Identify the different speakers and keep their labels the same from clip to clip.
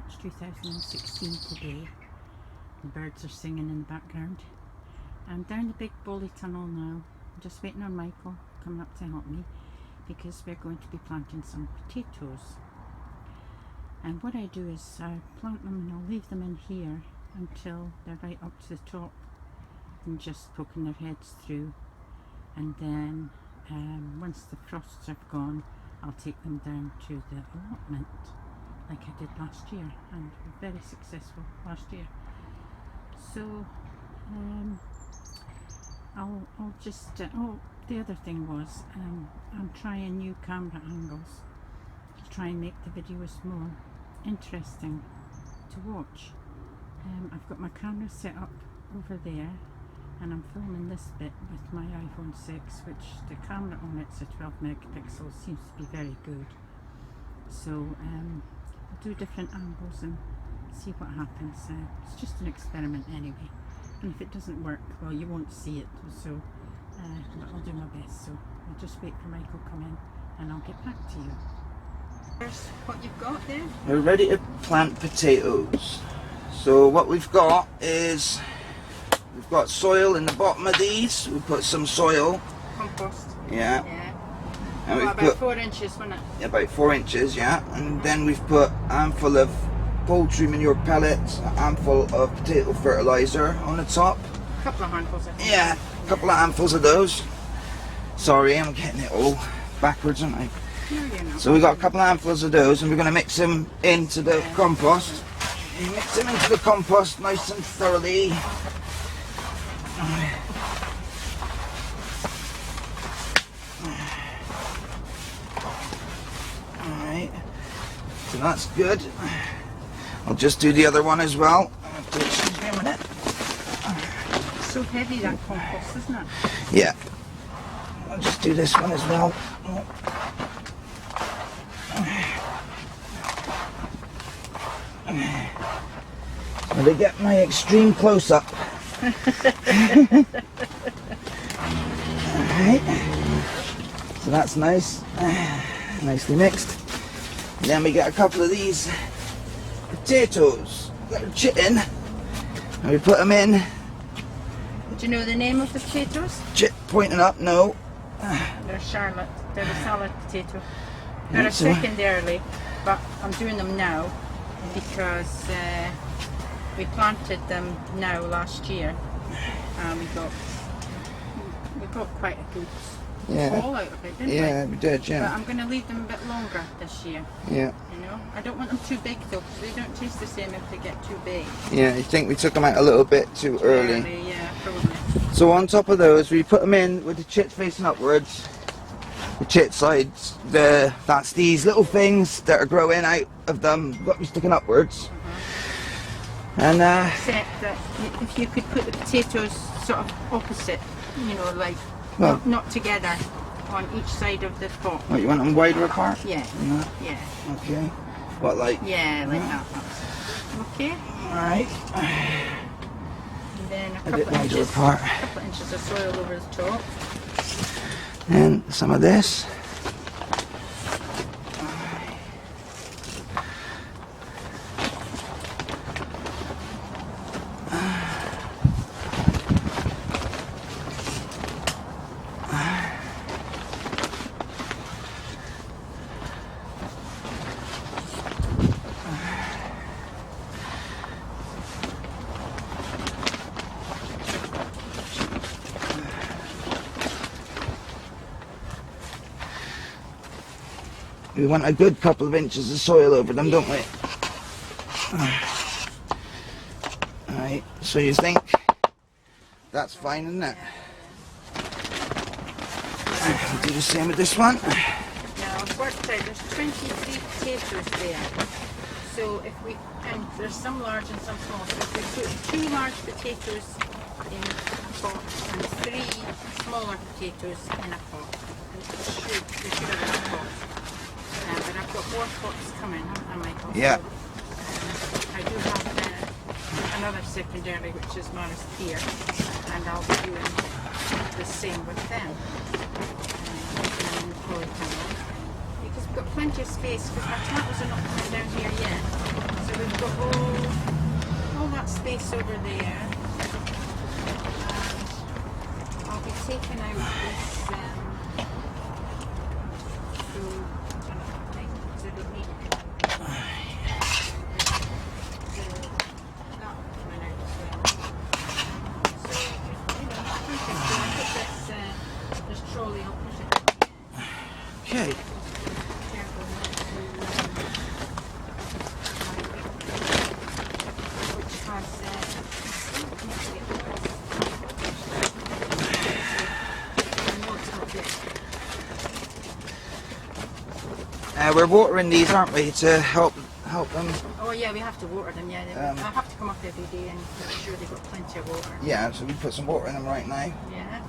Speaker 1: March 2016 today. The birds are singing in the background. I'm down the big Bolly tunnel now. I'm just waiting on Michael coming up to help me because we're going to be planting some potatoes. And what I do is I plant them and I'll leave them in here until they're right up to the top and just poking their heads through. And then once the frosts have gone, I'll take them down to the allotment like I did last year, and very successful last year. So I'll just the other thing was I'm trying new camera angles to try and make the videos more interesting to watch. I've got my camera set up over there and I'm filming this bit with my iPhone 6, which the camera on it's a 12 megapixels, seems to be very good. So I'll do different angles and see what happens. It's just an experiment anyway, and if it doesn't work, well, you won't see it, so but I'll do my best. So I'll just wait for Michael to come in and I'll get back to you. Here's what you've got there.
Speaker 2: We're ready to plant potatoes. So what we've got is we've got soil in the bottom of these. We put some soil.
Speaker 1: Compost.
Speaker 2: Yeah.
Speaker 1: Yeah.
Speaker 2: And we've
Speaker 1: about
Speaker 2: put
Speaker 1: 4 inches, wasn't it?
Speaker 2: Yeah, about 4 inches, yeah. And then we've put a handful of poultry manure pellets, a handful of potato fertilizer on the top.
Speaker 1: A couple of handfuls, I think.
Speaker 2: Yeah, a couple of handfuls of those. Sorry, I'm getting it all backwards, aren't I?
Speaker 1: No, you're not.
Speaker 2: So we got a couple of handfuls of those, and we're going to mix them into the compost. You mix them into the compost nice and thoroughly. Alright, so that's good. I'll just do the other one as well. Excuse me a minute.
Speaker 1: It's so heavy, that compost, isn't it?
Speaker 2: Yeah. I'll just do this one as well. So to get my extreme close-up. Alright. So that's nice. Nicely mixed. And then we get a couple of these potatoes that are chitting. And we put them in.
Speaker 1: Do you know the name of the potatoes?
Speaker 2: Chit pointing up, no.
Speaker 1: They're Charlotte. They're a salad potato. They're a
Speaker 2: Right, so
Speaker 1: secondarily, but I'm doing them now because we planted them now last year, and we got quite a good haul out of it, didn't we?
Speaker 2: Yeah, we did,
Speaker 1: But
Speaker 2: yeah.
Speaker 1: I'm going to leave them a bit longer this year.
Speaker 2: Yeah.
Speaker 1: You know, I don't want them too big though, because they don't taste the same if they get too big.
Speaker 2: Yeah, you think we took them out a little bit too early.
Speaker 1: Yeah, probably.
Speaker 2: So on top of those, we put them in with the chits facing upwards. The chit sides, that's these little things that are growing out of them, got me sticking upwards. And
Speaker 1: Except that if you could put the potatoes sort of opposite, you know, like
Speaker 2: well,
Speaker 1: not together on each side of the pot.
Speaker 2: what, you want them wider apart?
Speaker 1: Yeah.
Speaker 2: Yeah.
Speaker 1: Yeah.
Speaker 2: Okay. What, like?
Speaker 1: Yeah, like that. Okay.
Speaker 2: Alright.
Speaker 1: And then a
Speaker 2: A bit
Speaker 1: couple
Speaker 2: wider apart.
Speaker 1: of inches of soil over the top.
Speaker 2: And some of this. We want a good couple of inches of soil over them, don't we? Alright, so you think that's fine, isn't it? We'll do the same with this one.
Speaker 1: Now I've worked out there's 23 potatoes there. So if we, and there's some large and some small, so if we put 2 large potatoes in a pot and 3 smaller potatoes in a pot, and we should have a pot. But I've got more pots coming, haven't I, Michael?
Speaker 2: Yeah.
Speaker 1: So, I do have another secondary, which is Nora's here, and I'll be doing the same with them. And because we've got plenty of space, because my tomatoes are not coming down here yet. So we've got all that space over there. I'll be taking out this thing because I don't need it. That coming out as well. So, you know, perfect. So I put this trolley, I'll put it in.
Speaker 2: Okay.
Speaker 1: Careful not to, which has
Speaker 2: We're watering these, aren't we, to help them?
Speaker 1: oh yeah, we have to water them, yeah. I have to come up every day and make sure they've got plenty of water.
Speaker 2: Yeah, so we put some water in them right now.
Speaker 1: Yeah.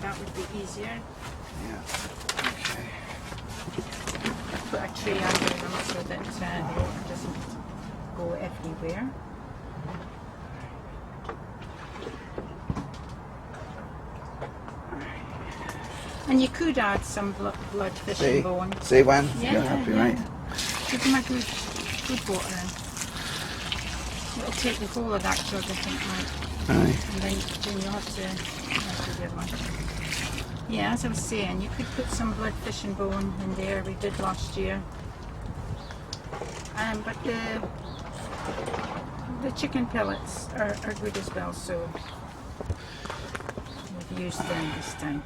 Speaker 1: That would be easier.
Speaker 2: Yeah. Okay.
Speaker 1: Put a tray under them so that the water doesn't go everywhere. And you could add some blood fish and bone.
Speaker 2: See when?
Speaker 1: Yeah,
Speaker 2: You're happy,
Speaker 1: yeah.
Speaker 2: right?
Speaker 1: Give them a good water in. It'll take the whole of that jug, I think, Mike.
Speaker 2: Aye.
Speaker 1: And then you'll have to do the other one. Yeah, as I was saying, you could put some blood fish and bone in there. We did last year. But the chicken pellets are good as well, so we've used them this time.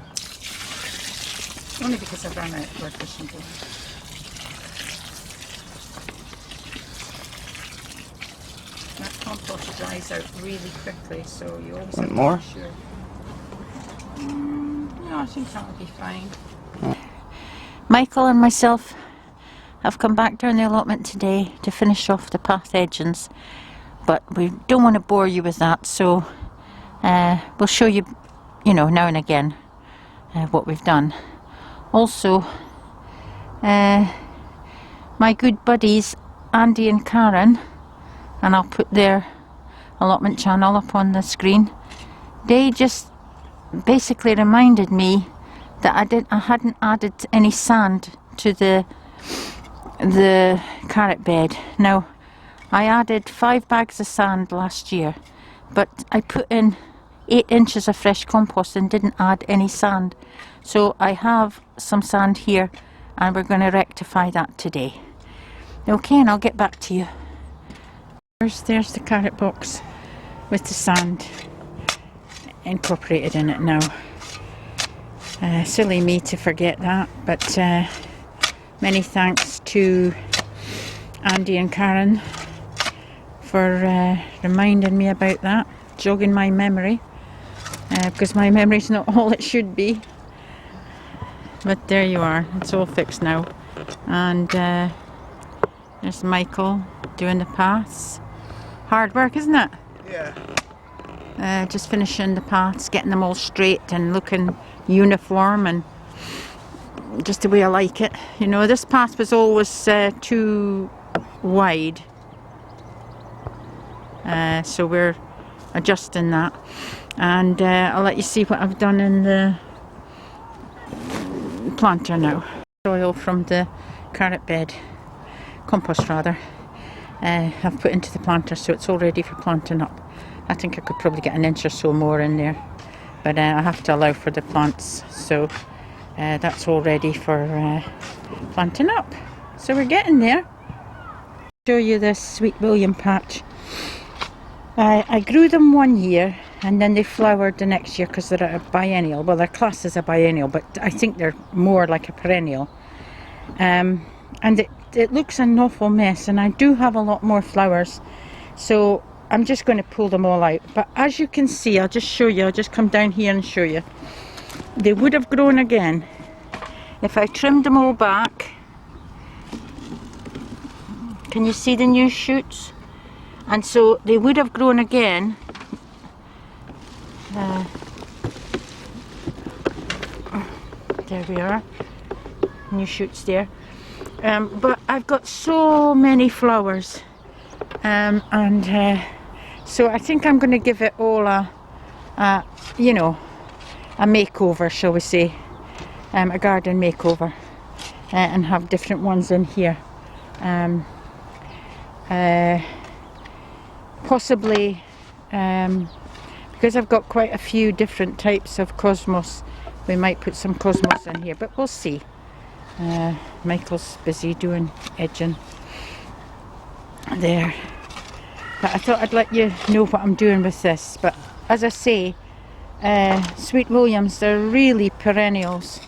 Speaker 1: Only because I've run out of blood fish and bone. That compost dries out really quickly, so you always have to
Speaker 2: more?
Speaker 1: make sure. No, I think that'll be fine. Michael and myself have come back down the allotment today to finish off the path edgings, but we don't want to bore you with that, so we'll show you, now and again, what we've done. Also, my good buddies Andy and Karen, and I'll put their allotment channel up on the screen, they just basically reminded me that I hadn't added any sand to the carrot bed. Now, I added 5 bags of sand last year, but I put in 8 inches of fresh compost and didn't add any sand. So I have some sand here and we're going to rectify that today. Okay, and I'll get back to you. There's the carrot box with the sand incorporated in it now. Silly me to forget that, but many thanks to Andy and Karen for reminding me about that, jogging my memory, because my memory's not all it should be. But there you are, it's all fixed now. And there's Michael doing the paths. Hard work, isn't it?
Speaker 2: Yeah.
Speaker 1: Just finishing the paths, getting them all straight and looking uniform and just the way I like it. This path was always too wide, so we're adjusting that, and I'll let you see what I've done in the planter now. Soil from the carrot bed, compost rather, I've put into the planter, so it's all ready for planting up. I think I could probably get an inch or so more in there, but I have to allow for the plants, so that's all ready for planting up. So we're getting there. Show you this Sweet William patch. I grew them one year and then they flowered the next year because they're a biennial. Well, they're classed as a biennial, but I think they're more like a perennial. And it looks an awful mess, and I do have a lot more flowers, so I'm just going to pull them all out. But as you can see, I'll just show you, I'll just come down here and show you. They would have grown again if I trimmed them all back. Can you see the new shoots? And so they would have grown again. There we are, new shoots there. But I've got so many flowers, and so I think I'm going to give it all a makeover, shall we say, a garden makeover, and have different ones in here. possibly because I've got quite a few different types of cosmos, we might put some cosmos in here, but we'll see. Michael's busy doing edging there, but I thought I'd let you know what I'm doing with this. But as I say, Sweet Williams, they're really perennials,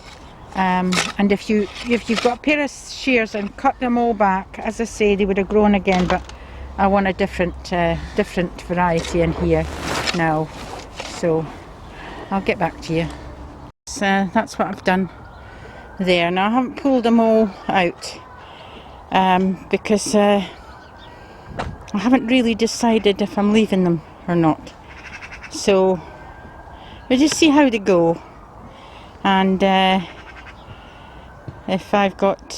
Speaker 1: and if you've got a pair of shears and cut them all back, as I say, they would have grown again, but I want a different variety in here now, so I'll get back to you. So that's what I've done there. Now I haven't pulled them all out because I haven't really decided if I'm leaving them or not, so we'll just see how they go, and if I've got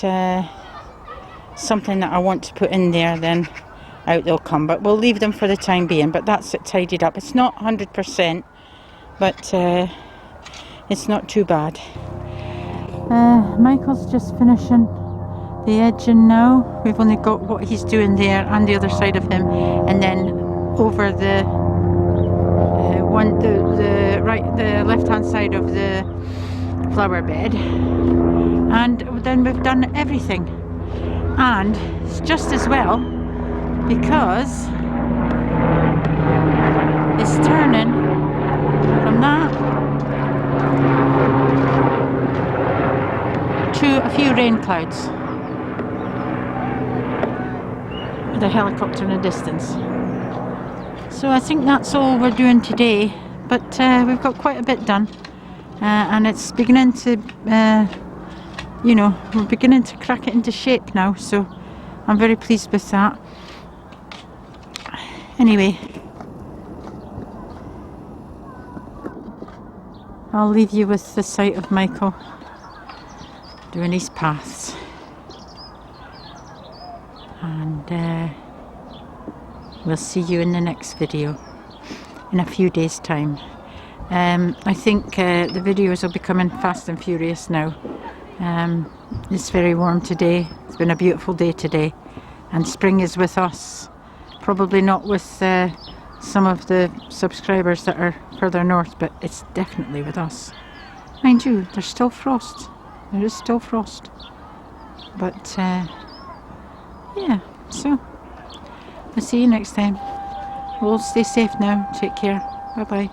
Speaker 1: something that I want to put in there, then out they'll come, but we'll leave them for the time being. But that's it tidied up. It's not 100%, but it's not too bad. Michael's just finishing the edging now. We've only got what he's doing there and the other side of him, and then over the the left hand side of the flower bed, and then we've done everything. And it's just as well, because it's turning from that to a few rain clouds with a helicopter in the distance. So I think that's all we're doing today, but we've got quite a bit done, and it's beginning to you know, we're beginning to crack it into shape now, so I'm very pleased with that. Anyway, I'll leave you with the sight of Michael doing his paths, and we'll see you in the next video in a few days' time. I think the videos will be coming fast and furious now. It's very warm today. It's been a beautiful day today, and spring is with us. Probably not with some of the subscribers that are further north, but it's definitely with us. Mind you, there's still frost. There is still frost, but yeah, so I'll see you next time. We'll stay safe now. Take care. Bye bye.